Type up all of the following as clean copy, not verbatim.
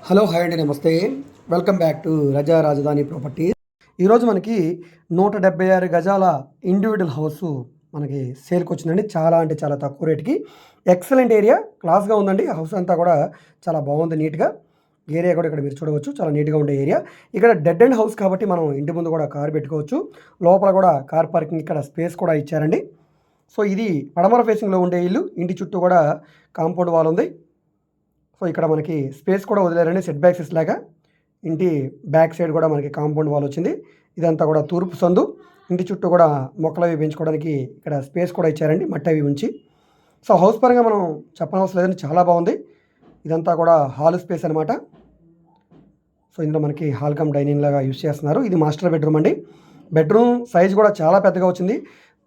Hello hi అండి, నమస్తే. Welcome back to రజా రాజధాని ప్రాపర్టీ. ఈరోజు మనకి 176 గజాల ఇండివిజువల్ హౌస్ మనకి సేల్కి వచ్చిందండి. చాలా అంటే చాలా తక్కువ రేటుకి. ఎక్సలెంట్ ఏరియా, క్లాస్గా ఉందండి. హౌస్ అంతా కూడా చాలా బాగుంది, నీట్గా. ఏరియా కూడా ఇక్కడ మీరు చూడవచ్చు, చాలా నీట్గా ఉండే ఏరియా. ఇక్కడ డెడ్ అండ్ హౌస్ కాబట్టి మనం ఇంటి ముందు కూడా కార్ పెట్టుకోవచ్చు. లోపల కూడా కార్ పార్కింగ్, ఇక్కడ స్పేస్ కూడా ఇచ్చారండి. సో ఇది పడమర ఫేసింగ్లో ఉండే ఇల్లు. ఇంటి చుట్టూ కూడా కాంపౌండ్ వాల్ ఉంది. సో ఇక్కడ మనకి స్పేస్ కూడా వదిలేరండి, సెట్ బ్యాక్సెస్ లాగా. ఇంటి బ్యాక్ సైడ్ కూడా మనకి కాంపౌండ్ వాల్ వచ్చింది. ఇదంతా కూడా తూర్పు సందు. ఇంటి చుట్టూ కూడా మొక్కలు అవి పెంచుకోవడానికి ఇక్కడ స్పేస్ కూడా ఇచ్చారండి, మట్టి అవి ఉంచి. సో హౌస్ పరంగా మనం చెప్పనవసరం లేదండి, చాలా బాగుంది. ఇదంతా కూడా హాల్ స్పేస్ అనమాట. సో ఇందులో మనకి హాల్ కమ్ డైనింగ్ లాగా యూస్ చేస్తున్నారు. ఇది మాస్టర్ బెడ్రూమ్ అండి. బెడ్రూమ్ సైజ్ కూడా చాలా పెద్దగా వచ్చింది.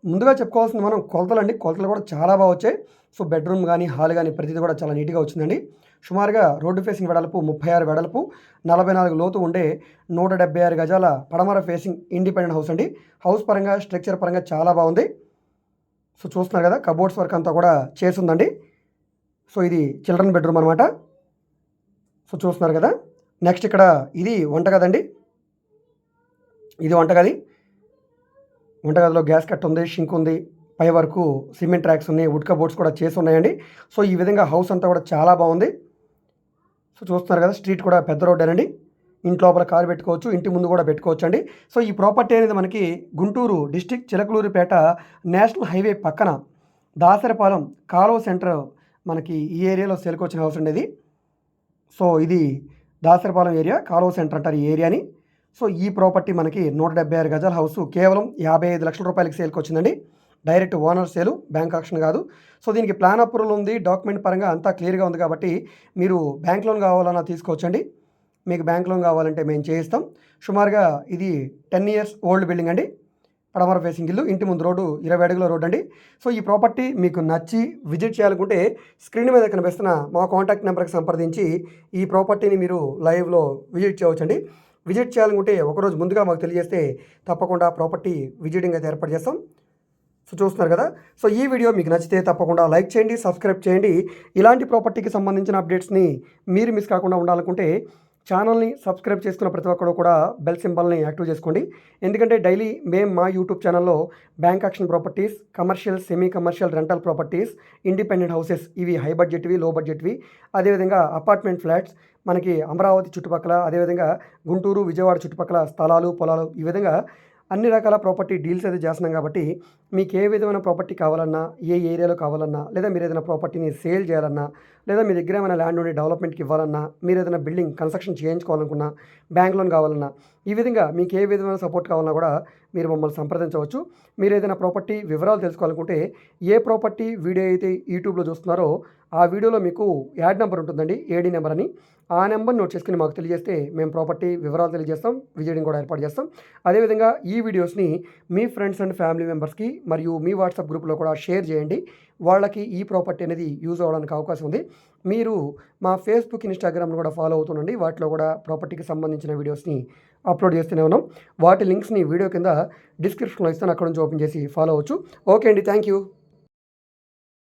ముందుగా చెప్పుకోవాల్సింది మనం కొలతలు అండి. కొలతలు కూడా చాలా బాగా వచ్చాయి. సో బెడ్రూమ్ కానీ హాల్ కానీ ప్రతిదీ కూడా చాలా నీట్గా వచ్చిందండి. సుమారుగా రోడ్డు ఫేసింగ్ వెడల్పు 36 వెడల్పు, 44 లోతు ఉండే 176 గజాల పడమర ఫేసింగ్ ఇండిపెండెంట్ హౌస్ అండి. హౌస్ పరంగా, స్ట్రక్చర్ పరంగా చాలా బాగుంది. సో చూస్తున్నారు కదా, కబోర్డ్స్ వర్క్ అంతా కూడా చేస్తుందండి. సో ఇది చిల్డ్రన్ బెడ్రూమ్ అనమాట. సో చూస్తున్నారు కదా. నెక్స్ట్ ఇక్కడ ఇది వంటగది అండి. ఇది వంటగది. వంటగదిలో గ్యాస్ కట్ ఉంది, షింక్ ఉంది, పై వరకు సిమెంట్ ట్రాక్స్ ఉన్నాయి, వుడ్ కబోర్డ్స్ కూడా చేసి ఉన్నాయండి. సో ఈ విధంగా హౌస్ అంతా కూడా చాలా బాగుంది. సో చూస్తున్నారు కదా, స్ట్రీట్ కూడా పెద్ద రోడ్డేనండి. ఇంటి లోపల కారు పెట్టుకోవచ్చు, ఇంటి ముందు కూడా పెట్టుకోవచ్చు అండి. సో ఈ ప్రాపర్టీ అనేది మనకి Guntur district Chilakaluripet national highway పక్కన దాసరపాలెం కాలువ సెంటర్ మనకి ఈ ఏరియాలో సేల్కి వచ్చిన హౌస్ అండి ఇది. సో ఇది దాసరపాలెం ఏరియా, కాలువ సెంటర్ అంటారు ఈ ఏరియాని. సో ఈ ప్రాపర్టీ మనకి 176 గజాల హౌస్ కేవలం 55 లక్షల రూపాయలకి సేల్కి వచ్చిందండి. డైరెక్ట్ ఓనర్ సేలు, బ్యాంక్ ఆక్షన్ కాదు. సో దీనికి ప్లాన్ అప్రూవల్ ఉంది, డాక్యుమెంట్ పరంగా అంతా క్లియర్గా ఉంది కాబట్టి మీరు బ్యాంక్ లోన్ కావాలన్నా తీసుకోవచ్చండి. మీకు బ్యాంక్ లోన్ కావాలంటే మేము చేయిస్తాం. సుమారుగా ఇది 10 ఇయర్స్ ఓల్డ్ బిల్డింగ్ అండి. పడమర ఫేసింగ్ ఇల్లు, ఇంటి ముందు రోడ్డు 20 అడుగుల రోడ్ అండి. సో ఈ ప్రాపర్టీ మీకు నచ్చి విజిట్ చేయాలనుకుంటే స్క్రీన్ మీద కనిపిస్తున్న మా కాంటాక్ట్ నెంబర్కి సంప్రదించి ఈ ప్రాపర్టీని మీరు లైవ్లో విజిట్ చేయవచ్చండి. విజిట్ చేయాలనుకుంటే ఒకరోజు ముందుగా మాకు తెలియజేస్తే తప్పకుండా ప్రాపర్టీ విజిటింగ్ అయితే ఏర్పాటు చేస్తాం. సో చూస్తున్నారు కదా. సో ఈ వీడియో మీకు నచ్చితే తప్పకుండా లైక్ చేయండి, సబ్స్క్రైబ్ చేయండి. ఇలాంటి ప్రాపర్టీకి సంబంధించిన అప్డేట్స్ని మీరు మిస్ కాకుండా ఉండాలనుకుంటే ఛానల్ని సబ్స్క్రైబ్ చేసుకున్న ప్రతి ఒక్కరు కూడా బెల్ సింబల్ని యాక్టివ్ చేసుకోండి. ఎందుకంటే డైలీ మేము మా యూట్యూబ్ ఛానల్లో bank action properties, commercial, semi commercial, rental properties, independent houses, ఇవి హై బడ్జెట్వి, లో బడ్జెట్వి, అదేవిధంగా అపార్ట్మెంట్ ఫ్లాట్స్, మనకి అమరావతి చుట్టుపక్కల, అదేవిధంగా గుంటూరు, విజయవాడ చుట్టుపక్కల స్థలాలు, పొలాలు, ఈ విధంగా అన్ని రకాల ప్రాపర్టీ డీల్స్ అయితే చేస్తున్నాం కాబట్టి మీకు ఏ విధమైన ప్రాపర్టీ కావాలన్నా, ఏ ఏరియాలో కావాలన్నా, లేదా మీరు ఏదైనా ప్రాపర్టీని సేల్ చేయాలన్నా, లేదా మీ దగ్గర ఏమైనా ల్యాండ్ ఉండి డెవలప్మెంట్కి ఇవ్వాలన్నా, మీరు ఏదైనా బిల్డింగ్ కన్స్ట్రక్షన్ చేయించుకోవాలనుకున్నా, బ్యాంక్ లోన్ కావాలన్నా, ఈ విధంగా మీకు ఏ విధమైన సపోర్ట్ కావాలన్నా కూడా మీరు మమ్మల్ని సంప్రదించవచ్చు. మీరు ఏదైనా ప్రాపర్టీ వివరాలు తెలుసుకోవాలనుకుంటే ఏ ప్రాపర్టీ వీడియో అయితే యూట్యూబ్లో చూస్తున్నారో ఆ వీడియోలో మీకు యాడ్ నెంబర్ ఉంటుందండి, ఏడీ నెంబర్ అని. ఆ నెంబర్ నోట్ చేసుకుని మాకు తెలియజేస్తే మేము ప్రాపర్టీ వివరాలు తెలియజేస్తాం, విజిటింగ్ కూడా ఏర్పాటు చేస్తాం. అదేవిధంగా ఈ వీడియోస్ని మీ ఫ్రెండ్స్ అండ్ ఫ్యామిలీ మెంబర్స్కి మరియు మీ వాట్సాప్ గ్రూప్లో కూడా షేర్ చేయండి. వాళ్ళకి ఈ ప్రాపర్టీ అనేది యూజ్ అవ్వడానికి అవకాశం ఉంది. మీరు మా ఫేస్బుక్, ఇన్స్టాగ్రామ్ను కూడా ఫాలో అవుతుండండి. వాటిలో కూడా ప్రాపర్టీకి సంబంధించిన వీడియోస్ని అప్లోడ్ చేస్తూనే ఉన్నాం. వాటి లింక్స్ని వీడియో కింద డిస్క్రిప్షన్లో ఇస్తాను, అక్కడ నుంచి ఓపెన్ చేసి ఫాలో అవ్వచ్చు. ఓకే అండి, థ్యాంక్ యూ.